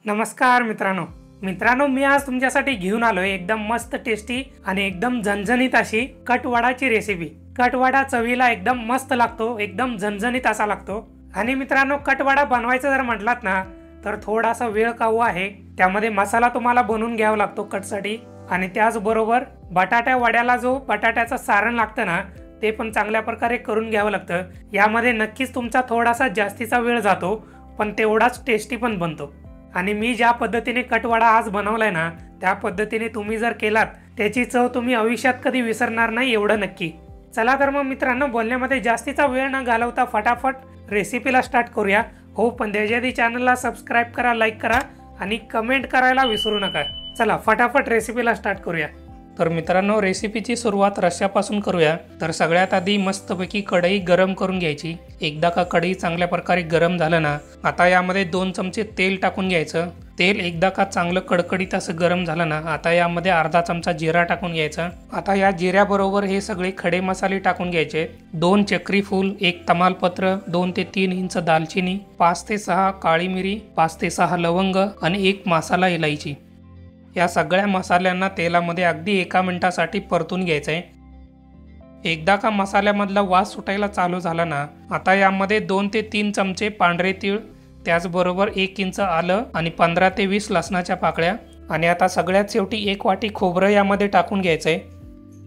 नमस्कार मित्रांनो मी आज तुमच्यासाठी घेऊन आलोय एकदम मस्त टेस्टी आणि एकदम झणझणीत अशी कटवडाची रेसिपी। कटवडा चवीला एकदम मस्त लागतो, एकदम झणझणीत असा लागतो। आणि मित्रांनो, कटवडा बनवायचा जर म्हटलात ना तर थोडासा वेळ काऊ आहे। त्यामध्ये मसाला तुम्हाला बनवून घ्यावा लागतो कटसाठी, आणि त्याचबरोबर बटाट्या वड्याला जो बटाट्याचं सारण लागतं ना ते पण चांगल्या प्रकारे करून घ्यावं लागतं। यामध्ये नक्कीच तुमचा थोडासा जास्तीचा वेळ जातो, पण तेवढाच टेस्टी पण बनतो। आणि मी ज्या पद्धतीने कटवडा आज बनवलाय ना त्या पद्धतीने तुम्ही जर केलात त्याची चव तुम्ही आयुष्यात कधी विसरणार नाही, एवढं नक्की। चला तर मग मित्रांनो, बोलण्यामध्ये जास्तीचा वेळ न घालवता फटाफट रेसिपीला स्टार्ट करूया। हो, पण त्याच्या आधी चॅनलला सबस्क्राइब करा, लाईक करा आणि कमेंट करायला विसरू नका। चला फटाफट रेसिपीला स्टार्ट करूया। तर मित्रांनो, रेसिपीची सुरुवात रश्श्यापासून करूया। तर सगळ्यात आधी मस्तपैकी कढई गरम करून घ्यायची। एकदा का कढई चांगल्या प्रकारे गरम झालं ना, आता यामध्ये 2 चमचे तेल टाकून घ्यायचं। तेल एकदा का चांगलं कडकडीत असं गरम झालं ना, आता यामध्ये अर्धा चमचा जिरा टाकून घ्यायचा। आता या जिऱ्याबरोबर हे सगळे खडे मसाले टाकून घ्यायचे। 2 चक्री फूल, 1 तमालपत्र, 2 ते 3 इंच दालचिनी, 5 ते 6 काळी मिरी, 5 ते 6 लवंग आणि 1 मसाला इलायची। या सगळ्या मसाल्यांना तेलामध्ये अगदी 1 मिनिटासाठी परतून घ्यायचं आहे। एकदा का मसाल्यामधला वास सुटायला चालू झाला ना, आता यामध्ये 2 ते 3 चमचे पांढरे तीळ, त्याचबरोबर 1 इंच आलं आणि 15 ते 20 लसणाच्या पाकळ्या, आणि आता सगळ्यात शेवटी 1 वाटी खोबरं यामध्ये टाकून घ्यायचं आहे।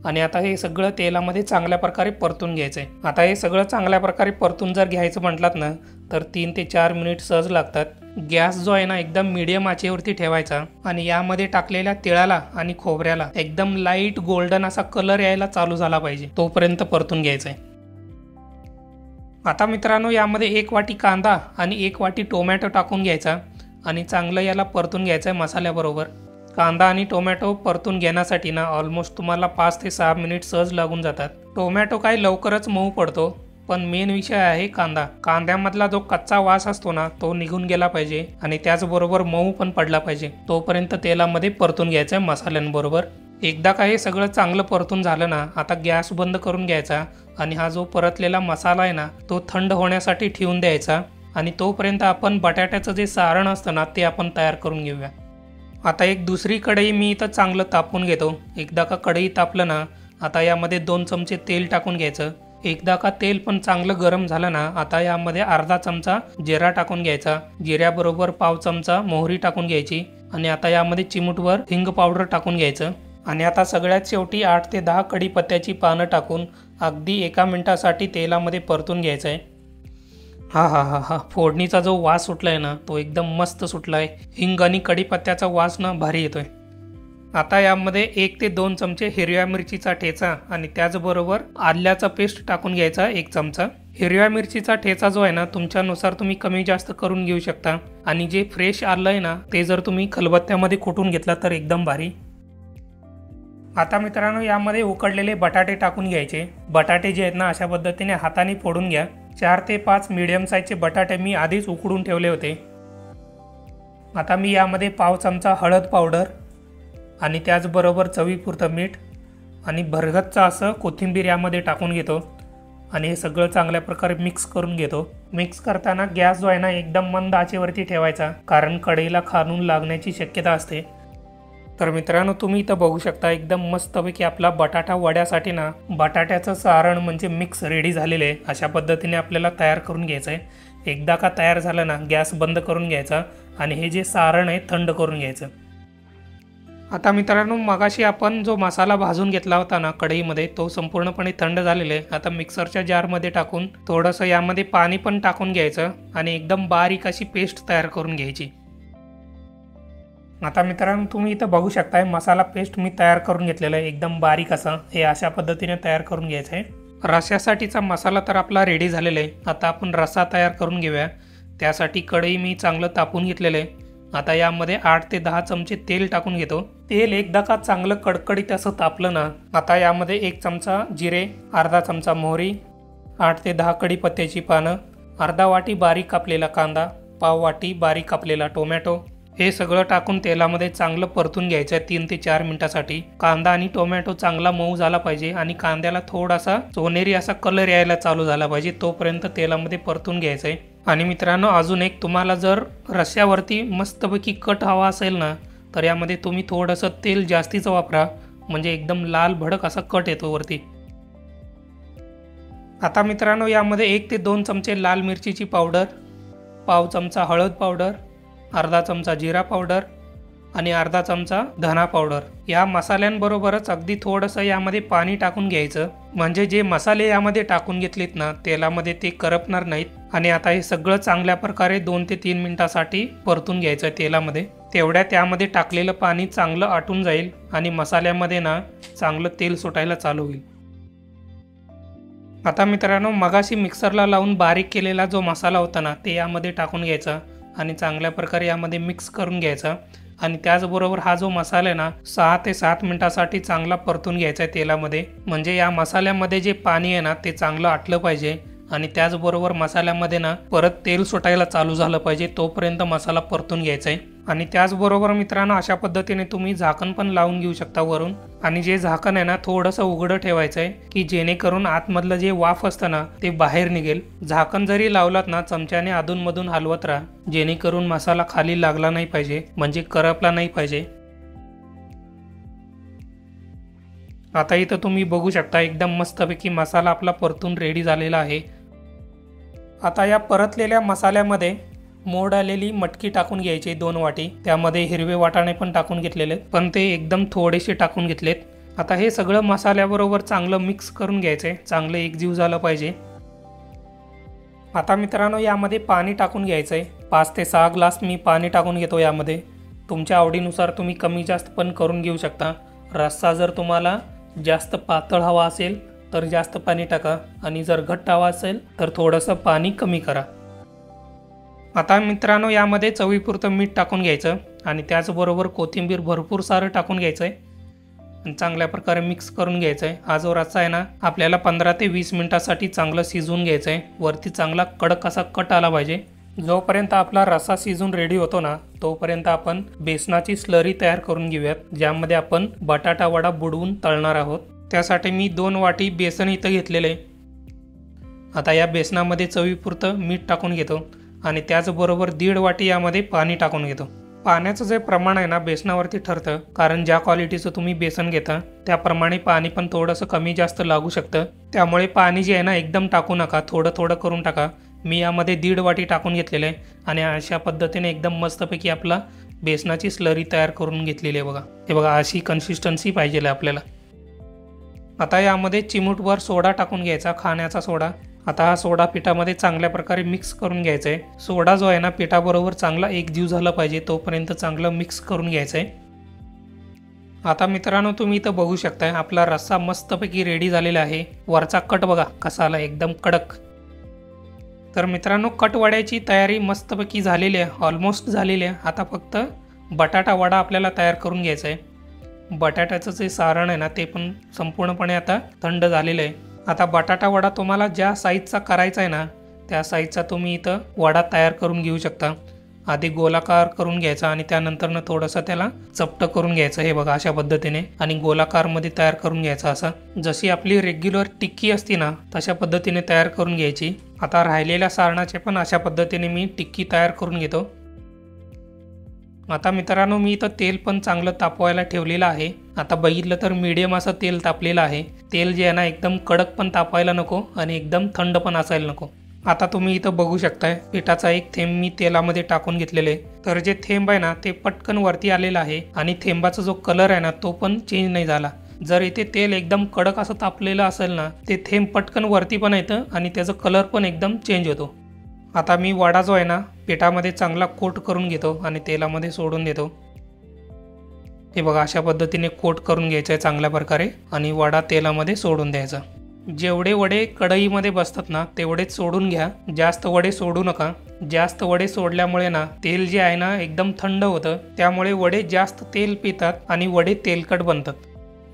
आणि आता हे सगळं तेलामध्ये चांगल्या प्रकारे परतून घ्यायचं आहे। आता हे सगळं चांगल्या प्रकारे परतून जर घ्यायचं म्हटलात ना तर 3 ते 4 मिनिट सहज लागतात। गॅस जो आहे ना एकदम मीडियम आचेवरती ठेवायचा, आणि यामध्ये टाकलेल्या तिळाला आणि खोबऱ्याला एकदम लाईट गोल्डन असा कलर यायला चालू झाला पाहिजे, तोपर्यंत परतून घ्यायचं आहे। आता मित्रांनो, यामध्ये 1 वाटी कांदा आणि 1 वाटी टोमॅटो टाकून घ्यायचा आणि चांगलं याला परतून घ्यायचं आहे मसाल्याबरोबर। कांदा आणि टोमॅटो परतून घेण्यासाठी ना ऑलमोस्ट तुम्हाला 5 ते 6 मिनिट सहज लागून जातात। टोमॅटो काय लवकरच मऊ पडतो, पण मेन विषय आहे कांदा। कांद्यामधला जो कच्चा वास असतो ना तो निघून गेला पाहिजे, आणि त्याचबरोबर मऊ पण पडला पाहिजे, तोपर्यंत तेलामध्ये परतून घ्यायचं आहे मसाल्यांबरोबर। एकदा का हे सगळं चांगलं परतून झालं ना, आता गॅस बंद करून घ्यायचा आणि हा जो परतलेला मसाला आहे ना तो थंड होण्यासाठी ठेवून द्यायचा, आणि तोपर्यंत आपण बटाट्याचं जे सारण असतं ना ते आपण तयार करून घेऊया। आता एक दुसरी कढई मी इथं चांगलं तापवून घेतो। एकदा का कढई तापलं ना, आता यामध्ये 2 चमचे तेल टाकून घ्यायचं। एकदा का तेल पण चांगलं गरम झालं ना, आता यामध्ये अर्धा चमचा जिरा टाकून घ्यायचा। जिऱ्याबरोबर पाव चमचा मोहरी टाकून घ्यायची, आणि आता यामध्ये चिमूटभर हिंग पावडर टाकून घ्यायचं। आणि आता सगळ्यात शेवटी 8 ते 10 कढीपत्त्याची पानं टाकून अगदी 1 मिनिटासाठी तेलामध्ये परतून घ्यायचं आहे। हा फोडणीचा जो वास सुटलाय ना तो एकदम मस्त सुटलाय। हिंग आणि कढीपत्त्याचा वास ना भारी येतोय। आता यामध्ये 1 ते 2 चमचे हिरव्या मिरचीचा ठेचा आणि त्याचबरोबर आल्याचा पेस्ट टाकून घ्यायचा 1 चमचा। हिरव्या मिरचीचा ठेचा जो आहे ना तुमच्यानुसार तुम्ही कमी जास्त करून घेऊ शकता, आणि जे फ्रेश आलं आहे ना ते जर तुम्ही खलबत्त्यामध्ये कुटून घेतला तर एकदम भारी। आता मित्रांनो, यामध्ये उकडलेले बटाटे टाकून घ्यायचे। बटाटे जे आहेत ना अशा पद्धतीने हाताने फोडून घ्या। 4 ते 5 मीडियम साईजचे बटाटे मी आधीच उकडून ठेवले होते। आता मी यामध्ये पाव चमचा हळद पावडर आणि त्याचबरोबर चवीपुरतं मीठ आणि भरगच्च असं कोथिंबीर यामध्ये टाकून घेतो, आणि हे सगळं चांगल्या प्रकारे मिक्स करून घेतो। मिक्स करताना गॅस जो आहे ना एकदम मंद आचेवरती ठेवायचा, कारण कढईला खालून लागण्याची शक्यता असते। तर मित्रांनो, तुम्ही इथं बघू शकता एकदम मस्तपैकी आपला बटाटा वड्यासाठी ना बटाट्याचं सारण म्हणजे मिक्स रेडी झालेलं आहे। अशा पद्धतीने आपल्याला तयार करून घ्यायचं आहे। एकदा का तयार झालं ना गॅस बंद करून घ्यायचा, आणि हे जे सारण आहे थंड करून घ्यायचं। आता मित्रांनो, मगाशी आपण जो मसाला भाजून घेतला होता ना कढईमध्ये तो संपूर्णपणे थंड झालेला आहे। आता मिक्सरच्या जारमध्ये टाकून थोडंसं यामध्ये पाणी पण टाकून घ्यायचं, आणि एकदम बारीक अशी पेस्ट तयार करून घ्यायची। आता मित्रांनो, तुम्ही इथं बघू शकताय मसाला पेस्ट मी तयार करून घेतलेला आहे एकदम बारीक असं। हे अशा पद्धतीने तयार करून घ्यायचं आहे। रस्स्यासाठीचा मसाला तर आपला रेडी झालेला आहे। आता आपण रस्सा तयार करून घेऊया। त्यासाठी कढई मी चांगलं तापवून घेतलेलं आहे। आता यामध्ये 8 ते 10 चमचे तेल टाकून घेतो। तेल एकदा का चांगलं कडकडीत असं तापलं ना, आता यामध्ये 1 चमचा जिरे, अर्धा चमचा मोहरी, 8 ते 10 कढीपत्त्याची पानं, अर्धा वाटी बारीक कापलेला कांदा, पाव वाटी बारीक कापलेला टोमॅटो, हे सगळं टाकून तेलामध्ये चांगलं परतून घ्यायचं आहे 3 ते 4 मिनिटासाठी। कांदा आणि टोमॅटो चांगला मऊ झाला पाहिजे आणि कांद्याला थोडासा सोनेरी असा कलर यायला चालू झाला पाहिजे, तोपर्यंत तेलामध्ये परतून घ्यायचं आहे। आणि मित्रांनो, अजून एक, तुम्हाला जर रश्श्यावरती मस्तपैकी कट हवा असेल ना, तर यामध्ये तुम्ही थोडंसं तेल जास्तीचं वापरा, म्हणजे एकदम लाल भडक असा कट येतो वरती। आता मित्रांनो, यामध्ये 1 ते 2 चमचे लाल मिरचीची पावडर, पाव चमचा हळद पावडर, अर्धा चमचा जिरा पावडर आणि अर्धा चमचा धना पावडर, या मसाल्यांबरोबरच अगदी थोडंसं यामध्ये पाणी टाकून घ्यायचं, म्हणजे जे मसाले यामध्ये टाकून घेतलेत ना तेलामध्ये ते करपणार नाहीत। आणि आता हे सगळं चांगल्या प्रकारे 2 ते 3 मिनिटासाठी परतून घ्यायचं तेलामध्ये। तेवढ्या त्यामध्ये टाकलेलं पाणी चांगलं आटून जाईल आणि मसाल्यामध्ये ना चांगलं तेल सुटायला चालू होईल। आता मित्रांनो, मगाशी मिक्सरला लावून बारीक केलेला जो मसाला होता ना, ते यामध्ये टाकून घ्यायचा आणि चांगल्या प्रकारे यामध्ये मिक्स करून घ्यायचा। आणि त्याचबरोबर हा जो मसाला आहे ना 6 ते 7 मिनिटासाठी चांगला परतून घ्यायचा आहे तेलामध्ये, म्हणजे या मसाल्यामध्ये जे पाणी आहे ना ते चांगलं आटलं पाहिजे आणि त्याचबरोबर मसाल्यामध्ये ना परत तेल सुटायला चालू झालं पाहिजे, तोपर्यंत मसाला परतून घ्यायचा आहे। आणि त्याचबरोबर मित्रांनो, अशा पद्धतीने तुम्ही झाकण पण लावून घेऊ शकता वरून, आणि जे झाकण आहे ना थोडंसं उघडं ठेवायचं आहे, की जेणेकरून आतमधलं जे वाफ असतं ना ते बाहेर निघेल। झाकण जरी लावलात ना चमच्याने अधूनमधून हलवत राहा, जेणेकरून मसाला खाली लागला नाही पाहिजे, म्हणजे करपला नाही पाहिजे। आता इथं तुम्ही बघू शकता एकदम मस्तपैकी मसाला आपला परतून रेडी झालेला आहे। आता या परतलेल्या मसाल्यामध्ये मोड आलेली मटकी टाकून घ्यायची 2 वाटी, त्यामध्ये हिरवे वाटाणे पण टाकून घेतलेले, पण ते एकदम थोडेसे टाकून घेतलेत। आता हे सगळं मसाल्याबरोबर चांगलं मिक्स करून घ्यायचंय, चांगलं एकजीव झालं पाहिजे। आता मित्रांनो, यामध्ये पाणी टाकून घ्यायचंय, 5 ते 6 ग्लास मी पाणी टाकून घेतो यामध्ये। तुमच्या आवडीनुसार तुम्ही कमी जास्त पण करून घेऊ शकता। रस्सा जर तुम्हाला जास्त पातळ हवा असेल तर जास्त पाणी टाका, आणि जर घट्ट हवा असेल तर थोडंसं पाणी कमी करा। आता मित्रांनो, यामध्ये चवीपुरतं मीठ टाकून घ्यायचं आणि त्याचबरोबर कोथिंबीर भरपूर सारं टाकून घ्यायचं आहे आणि चांगल्या प्रकारे मिक्स करून घ्यायचं आहे। हा जो रस्सा आहे ना आपल्याला 15 ते 20 मिनिटासाठी चांगलं शिजवून घ्यायचं आहे, वरती चांगला कडक असा कट आला पाहिजे। जोपर्यंत आपला रस्सा शिजून रेडी होतो ना तोपर्यंत आपण बेसनाची स्लरी तयार करून घेऊयात, ज्यामध्ये आपण बटाटा वडा बुडवून तळणार आहोत। त्यासाठी मी 2 वाटी बेसन इथं घेतलेलं आहे। आता या बेसनामध्ये चवीपुरतं मीठ टाकून घेतो आणि त्याचबरोबर 1.5 वाटी यामध्ये पाणी टाकून घेतो। पाण्याचं जे प्रमाण आहे ना बेसनावरती ठरतं, कारण ज्या क्वालिटीचं तुम्ही बेसन घेता त्याप्रमाणे पाणी पण थोडंसं कमी जास्त लागू शकतं, त्यामुळे पाणी जे आहे ना एकदम टाकू नका, थोडं थोडं करून टाका। मी यामध्ये 1.5 वाटी टाकून घेतलेलं आहे आणि अशा पद्धतीने एकदम मस्तपैकी आपला बेसनाची स्लरी तयार करून घेतलेली आहे बघा। हे बघा, अशी कन्सिस्टन्सी पाहिजे आपल्याला। आता यामध्ये चिमूटभर सोडा टाकून घ्यायचा, खाण्याचा सोडा। आता हा सोडा पिठामध्ये चांगल्या प्रकारे मिक्स करून घ्यायचा आहे। सोडा जो आहे ना पिठाबरोबर चांगला एकजीव झाला पाहिजे, तोपर्यंत चांगलं मिक्स करून घ्यायचं आहे। आता मित्रांनो, तुम्ही इथं बघू शकताय आपला रस्सा मस्तपैकी रेडी झालेला आहे। वरचा कट बघा कसा आला, एकदम कडक। तर मित्रांनो, कट वड्याची तयारी मस्तपैकी झालेली आहे, ऑलमोस्ट झालेली आहे। आता फक्त बटाटा वडा आपल्याला तयार करून घ्यायचा आहे। बटाट्याचं जे सारण आहे ना ते पण संपूर्णपणे आता थंड झालेलं आहे। आता बटाटा वडा तुम्हाला ज्या साईजचा करायचा आहे ना त्या साईजचा तुम्ही इथं वडा तयार करून घेऊ शकता। आधी गोलाकार करून घ्यायचा आणि त्यानंतरनं थोडंसं त्याला चपटं करून घ्यायचं, हे बघा अशा पद्धतीने, आणि गोलाकारमध्ये तयार करून घ्यायचा असा, जशी आपली रेग्युलर टिक्की असते ना तशा पद्धतीने तयार करून घ्यायची। आता राहिलेल्या सारणाचे पण अशा पद्धतीने मी टिक्की तयार करून घेतो। आता मित्रांनो, मी इथं तेल पण चांगलं तापवायला ठेवलेलं आहे। आता बघितलं तर मीडियम असं तेल तापलेलं आहे। तेल जे आहे ना एकदम कडक पण तापायला नको आणि एकदम थंड पण असायला नको। आता तुम्ही इथं बघू शकताय पिठाचा एक थेंब मी तेलामध्ये टाकून घेतलेले, तर जे थेंब आहे ना ते पटकन वरती आलेलं आहे आणि थेंबाचा जो कलर आहे ना तो पण चेंज नाही झाला। जर इथे तेल एकदम कडक असं तापलेलं असेल ना ते थेंब पटकन वरती पण येतं आणि त्याचा कलर पण एकदम चेंज होतो। आता मी वडा जो आहे ना पिठामध्ये चांगला कोट करून घेतो आणि तेलामध्ये सोडून देतो। हे बघा, अशा पद्धतीने कोट करून घ्यायचं आहे चांगल्या प्रकारे आणि वडा तेलामध्ये सोडून द्यायचा। जेवढे वडे कढईमध्ये बसतात ना तेवढेच सोडून घ्या, जास्त वडे सोडू नका। जास्त वडे सोडल्यामुळे ना तेल जे आहे ना एकदम थंड होतं, त्यामुळे वडे जास्त तेल पितात आणि वडे तेलकट बनतात।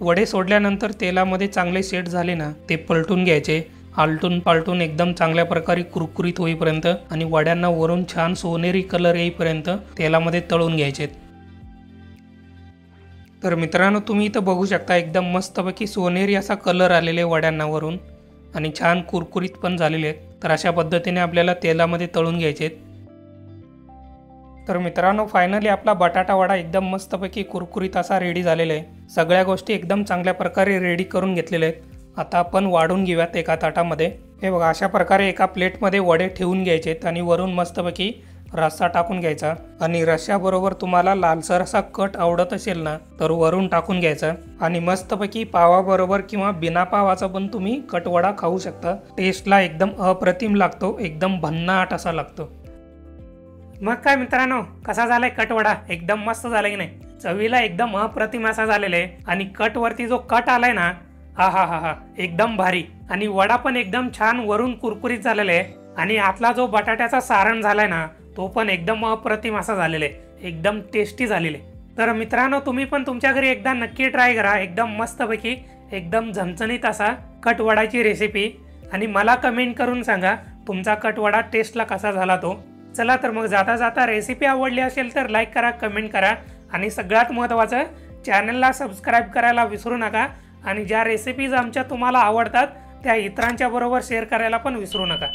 वडे सोडल्यानंतर तेलामध्ये चांगले सेट झाले ना ते पलटून घ्यायचे आलटून पालटून एकदम चांगल्या प्रकारे कुरकुरीत होईपर्यंत आणि वड्यांना वरून छान सोनेरी कलर येईपर्यंत तेलामध्ये तळून घ्यायचे। तर मित्रांनो तुम्ही इथं बघू शकता एकदम मस्तपैकी सोनेरी असा कलर आलेले वड्यांना वरून आणि छान कुरकुरीत पण झालेले आहेत। तर अशा पद्धतीने आपल्याला तेलामध्ये तळून घ्यायचे। तर मित्रांनो फायनली आपला बटाटा वडा एकदम मस्तपैकी कुरकुरीत असा रेडी झालेला आहे। सगळ्या गोष्टी एकदम चांगल्या प्रकारे रेडी करून घेतलेल्या आहेत। आता आपण वाढून घेऊयात एका ताटामध्ये। हे बघा अशा प्रकारे एका प्लेटमध्ये वडे ठेवून घ्यायचे आणि वरून मस्तपैकी रस्सा टाकून घ्यायचा आणि रश्श्याबरोबर तुम्हाला लालसर असा कट आवडत असेल ना तर वरून टाकून घ्यायचा आणि मस्तपैकी पावाबरोबर किंवा बिना पावाचा पण तुम्ही कटवडा खाऊ शकता। टेस्टला एकदम अप्रतिम लागतो, एकदम भन्नाट असा लागतो। मग काय मित्रांनो कसा झालाय कटवडा? एकदम मस्त झालाय की नाही? चवीला एकदम अप्रतिम असा झालेला आहे आणि कटवरती जो कट आलाय ना हा हा हा हा एकदम भारी आणि वडा पण एकदम छान वरून कुरकुरीत झालेला आहे आणि आतला जो बटाट्याचा सारण झालाय ना तो पण एकदम अप्रतिम असा झालेला आहे, एकदम टेस्टी झालेले। तर मित्रांनो तुम्ही पण तुमच्या घरी एकदा नक्की ट्राय करा एकदम मस्तपैकी एकदम झणझणीत असा कटवडाची रेसिपी आणि मला कमेंट करून सांगा तुमचा कटवडा टेस्टला कसा झाला तो। चला तर मग जाता जाता रेसिपी आवडली असेल तर लाईक करा, कमेंट करा आणि सगळ्यात महत्त्वाचं चॅनलला सबस्क्राईब करायला विसरू नका आणि ज्या रेसिपीज आमच्या तुम्हाला आवडतात त्या इतरांच्या बरोबर शेअर करायला पण विसरू नका।